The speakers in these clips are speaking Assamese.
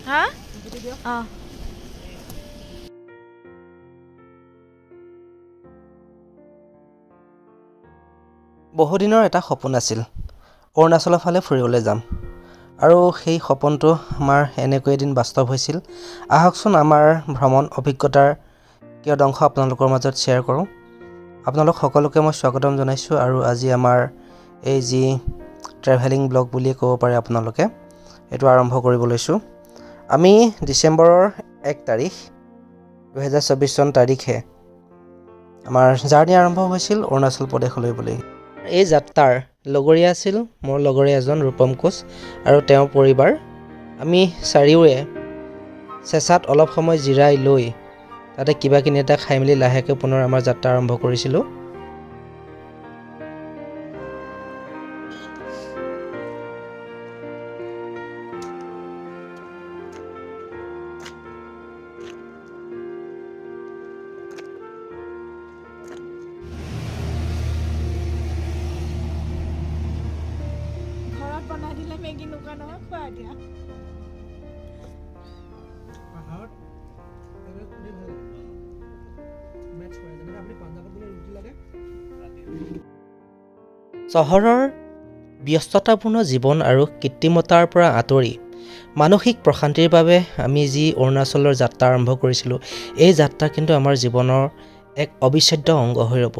হা বহুদিনৰ এটা সপোন আছিল অৰুণাচলৰ ফালে ফুৰিবলৈ যাম আৰু সেই সপোনটো আমাৰ এনেকৈ এদিন বাস্তৱ হৈছিল আহকচোন আমাৰ ভ্ৰমণ অভিজ্ঞতাৰ কিয় অংশ আপোনালোকৰ মাজত শ্বেয়াৰ কৰোঁ আপোনালোক সকলোকে মই স্বাগতম জনাইছোঁ আৰু আজি আমাৰ এই যি ট্ৰেভেলিং ব্লগ বুলি ক'ব পাৰে আপোনালোকে এইটো আৰম্ভ কৰিব লৈছোঁ আমি ডিচেম্বৰৰ 1 তাৰিখ 2024 চন তাৰিখে আমাৰ জাৰ্ণি আৰম্ভ হৈছিল অৰুণাচল প্ৰদেশলৈ বুলি এই যাত্ৰাৰ লগৰীয়া আছিল মোৰ লগৰীয়া এজন ৰূপম কোচ আৰু তেওঁৰ পৰিবাৰ আমি চাৰিওৱে চেঁচাত অলপ সময় জিৰাই লৈ তাতে কিবা কিনি এটা খাই মেলি লাহেকৈ পুনৰ আমাৰ যাত্ৰা আৰম্ভ কৰিছিলোঁ চহৰৰ ব্যস্ততাপূৰ্ণ জীৱন আৰু কৃত্ৰিমতাৰ পৰা আঁতৰি মানসিক প্ৰশান্তিৰ বাবে আমি যি অৰুণাচলৰ যাত্ৰা আৰম্ভ কৰিছিলোঁ এই যাত্ৰা কিন্তু আমাৰ জীৱনৰ এক অবিচ্ছেদ্য অংগ হৈ ৰ'ব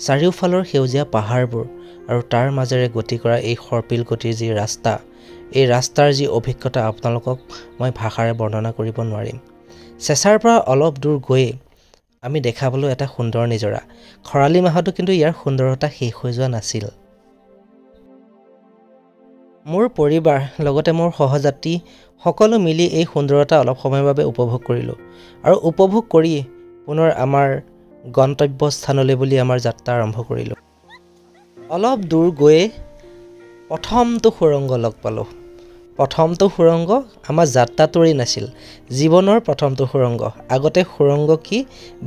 চাৰিওফালৰ সেউজীয়া পাহাৰবোৰ আৰু তাৰ মাজেৰে গতি কৰা এই সৰ্পিল গতিৰ যি ৰাস্তা এই ৰাস্তাৰ যি অভিজ্ঞতা আপোনালোকক মই ভাষাৰে বৰ্ণনা কৰিব নোৱাৰিম চেঁচাৰ পৰা অলপ দূৰ গৈয়ে আমি দেখা পালোঁ এটা সুন্দৰ নিজৰা খৰালি মাহতো কিন্তু ইয়াৰ সুন্দৰতা শেষ হৈ যোৱা নাছিল মোৰ পৰিবাৰ লগতে মোৰ সহযাত্ৰী সকলো মিলি এই সুন্দৰতা অলপ সময়ৰ বাবে উপভোগ কৰিলোঁ আৰু উপভোগ কৰি পুনৰ আমাৰ গন্তব্যস্থানলৈ বুলি আমাৰ যাত্ৰা আৰম্ভ কৰিলোঁ অলপ দূৰ গৈয়ে প্ৰথমটো সুৰংগ লগ পালোঁ প্ৰথমটো সুৰংগ আমাৰ যাত্ৰাটোৰেই নাছিল জীৱনৰ প্ৰথমটো সুৰংগ আগতে সুৰংগ কি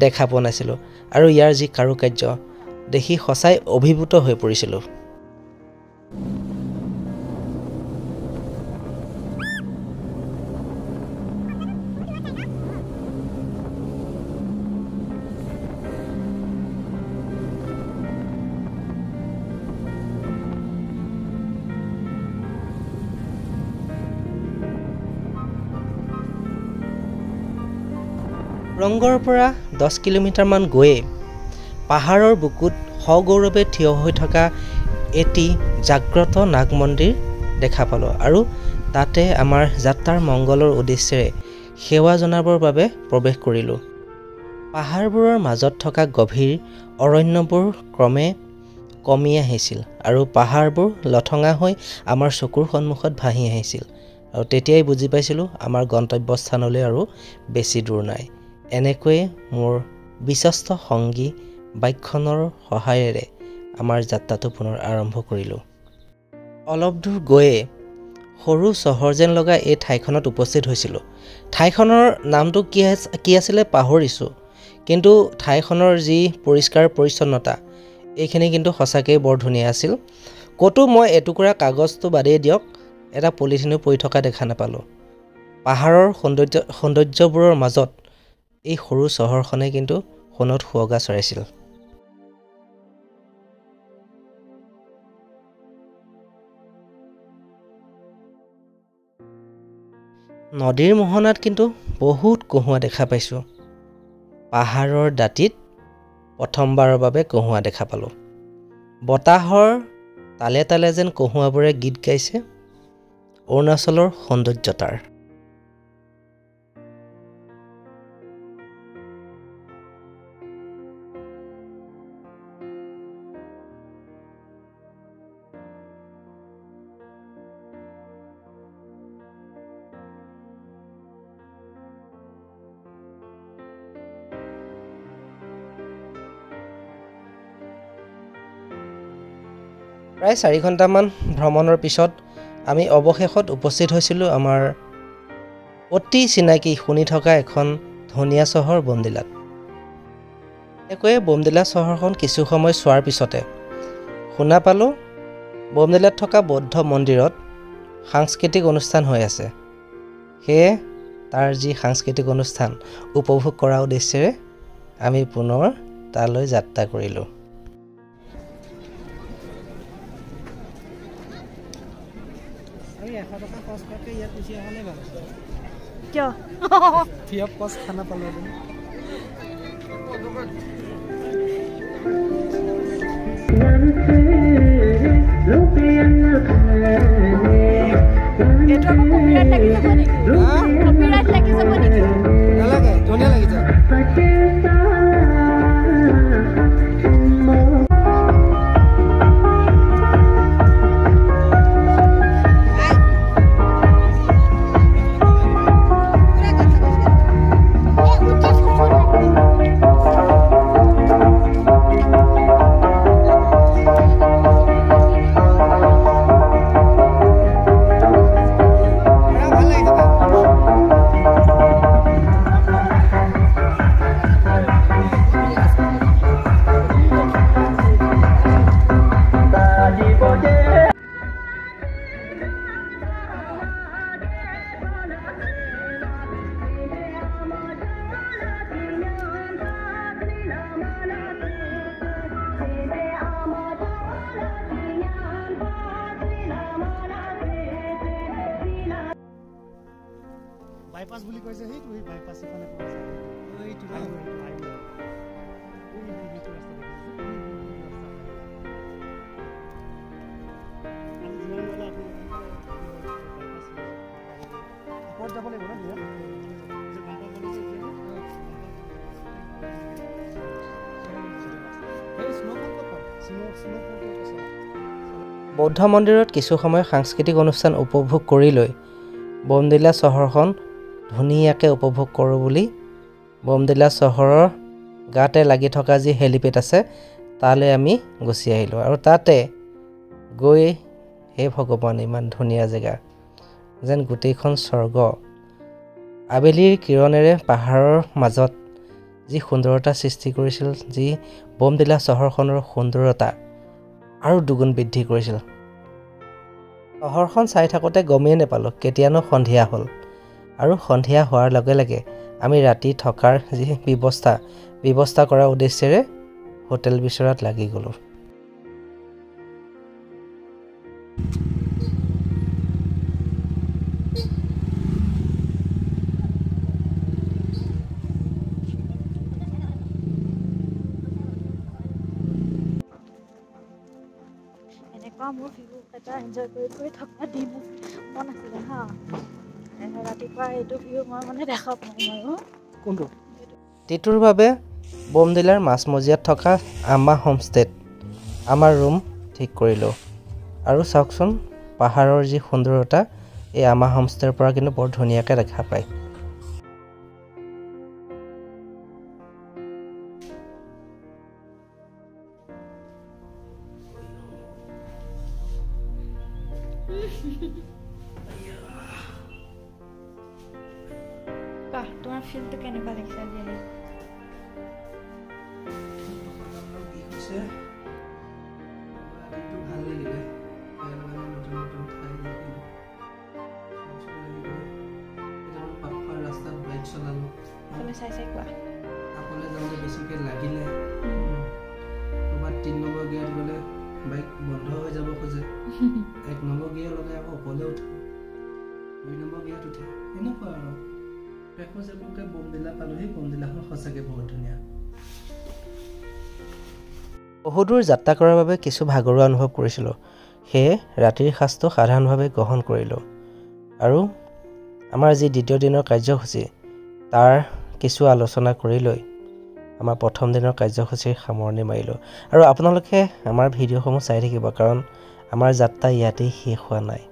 দেখা পোৱা নাছিলোঁ আৰু ইয়াৰ যি কাৰুকাৰ্য দেখি সঁচাই অভিভূত হৈ পৰিছিলোঁ সুৰংগৰ পৰা 10 কিলোমিটাৰমান গৈয়ে পাহাৰৰ বুকুত সগৌৰৱে থিয় হৈ থকা এটি জাগ্ৰত নাগ মন্দিৰ দেখা পালোঁ আৰু তাতে আমাৰ যাত্ৰাৰ মংগলৰ উদ্দেশ্যেৰে সেৱা জনাবৰ বাবে প্ৰৱেশ কৰিলোঁ পাহাৰবোৰৰ মাজত থকা গভীৰ অৰণ্যবোৰ ক্ৰমে কমি আহিছিল আৰু পাহাৰবোৰ লঠঙা হৈ আমাৰ চকুৰ সন্মুখত ভাহি আহিছিল আৰু তেতিয়াই বুজি পাইছিলোঁ আমাৰ গন্তব্যস্থানলৈ আৰু বেছি দূৰ নাই এনেকৈয়ে মোৰ বিশ্বস্ত সংগী বাইকখনৰ সহায়েৰে আমাৰ যাত্ৰাটো পুনৰ আৰম্ভ কৰিলোঁ অলপ দূৰ গৈয়ে সৰু চহৰ যেন লগা এই ঠাইখনত উপস্থিত হৈছিলোঁ ঠাইখনৰ নামটো কি আছিলে পাহৰিছোঁ কিন্তু ঠাইখনৰ যি পৰিষ্কাৰ পৰিচ্ছন্নতা এইখিনি কিন্তু সঁচাকৈ বৰ ধুনীয়া আছিল ক'তো মই এটুকুৰা কাগজটো বাদেই দিয়ক এটা পলিথিনো পৰি থকা দেখা নাপালোঁ পাহাৰৰ সৌন্দৰ্যবোৰৰ মাজত এই সৰু চহৰখনে কিন্তু সোণত সুৱগা চৰাইছিল নদীৰ মোহনাত কিন্তু বহুত কহুৱা দেখা পাইছোঁ পাহাৰৰ দাঁতিত প্ৰথমবাৰৰ বাবে কহুৱা দেখা পালোঁ বতাহৰ তালে তালে যেন কহুৱাবোৰে গীত গাইছে অৰুণাচলৰ সৌন্দৰ্যতাৰ প্ৰায় 4 ঘণ্টামান ভ্ৰমণৰ পিছত আমি অৱশেষত উপস্থিত হৈছিলোঁ আমাৰ অতি চিনাকি শুনি থকা এখন ধুনীয়া চহৰ বমদিলাত একৈয়ে বমদিলা চহৰখন কিছু সময় চোৱাৰ পিছতে শুনা পালোঁ বমদিলাত থকা বৌদ্ধ মন্দিৰত সাংস্কৃতিক অনুষ্ঠান হৈ আছে সেয়ে তাৰ যি সাংস্কৃতিক অনুষ্ঠান উপভোগ কৰাৰ উদ্দেশ্যেৰে আমি পুনৰ তালৈ যাত্ৰা কৰিলোঁ আমি 100 টকা খৰচ কৰাতকৈ ইয়াত গুচি অহালে ভাল কিয় ফ্ৰী অফ কষ্ট খানা পালোঁ Itu apa copyright lagi sama nih? Copyright lagi sama nih? Nggak lagi, dunia lagi cak. Bypass বুলি কৈছে সেই তুই বাইপাস এখানে কৈছে ওই তুই আইলো ওই নিচে রাস্তা দেখি যাব লাগিব না দিয়া যে গম্পা বলি এই স্নোফল কত স্নোফল কত বৌদ্ধ মন্দিৰত কিছু সময় সাংস্কৃতিক অনুষ্ঠান উপভোগ কৰি লৈ বমদিলা চহৰখন ধুনীয়াকৈ উপভোগ কৰোঁ বুলি বমদিলা চহৰৰ গাতে লাগি থকা যি হেলিপেড আছে তালৈ আমি গুচি আহিলোঁ আৰু তাতে গৈ হে ভগৱান ইমান ধুনীয়া জেগা যেন গোটেইখন স্বৰ্গ আবেলিৰ কিৰণেৰে পাহাৰৰ মাজত যি সুন্দৰতা সৃষ্টি কৰিছিল যি বমদিলা চহৰখনৰ সুন্দৰতা আৰু দুগুণ বৃদ্ধি কৰিছিল চহৰখন চাই থাকোঁতে গমেই নাপালোঁ কেতিয়ানো সন্ধিয়া হ'ল আৰু সন্ধিয়া হোৱাৰ লগে লগে আমি ৰাতি থকাৰ যি ব্যৱস্থা কৰাৰ উদ্দেশ্যেৰে হোটেল বিচৰাত লাগি গ'লোঁ মোৰ ভিউ এটা এনজয় কৰি থকা দিন মন আছিলে হা ৰাতিপুৱা এইটো ভিউ মই মানে দেখা পাওঁ মই কোনটো টিটুৰ বাবে বমদিলাৰ মাছমজিয়াত থকা আমা হোমষ্টেত আমাৰ ৰুম ঠিক কৰিলোঁ আৰু চাওকচোন পাহাৰৰ যি সুন্দৰতা এই আমা হোমষ্টেৰ পৰা কিন্তু বৰ ধুনীয়াকৈ দেখা পায় তোমাৰ ফিল্ডটো কেনেকুৱা লাগিছে আজি ভাল লাগিলে নতুন ঠাই পাপাৰ ৰাস্তাত বাইক চলালোঁ চাই কোৱা সকলোৱে যাওঁতে বেছিকৈ লাগিলে ক'ৰবাত 3 নম্বৰ গিয়াৰত গ'লে বাইক বন্ধ হৈ যাব খোজে 1 নম্বৰ গিয়াৰ লগাই আকৌ ওপৰলৈ উঠে 2 নম্বৰ গিয়াৰত উঠে এনেকুৱা আৰু দেখো যেনেকৈ বমদিলা পালোহি বমদিলাখন সঁচাকৈ বহুত ধুনীয়া বহুদূৰ যাত্ৰা কৰাৰ বাবে কিছু ভাগৰুৱা অনুভৱ কৰিছিলোঁ সেয়ে ৰাতিৰ সাঁজটো সাধাৰণভাৱে গ্ৰহণ কৰিলোঁ আৰু আমাৰ যি দ্বিতীয় দিনৰ কাৰ্যসূচী তাৰ কিছু আলোচনা কৰি লৈ আমাৰ প্ৰথম দিনৰ কাৰ্যসূচীৰ সামৰণি মাৰিলোঁ আৰু আপোনালোকে আমাৰ ভিডিঅ'সমূহ চাই থাকিব কাৰণ আমাৰ যাত্ৰা ইয়াতেই শেষ হোৱা নাই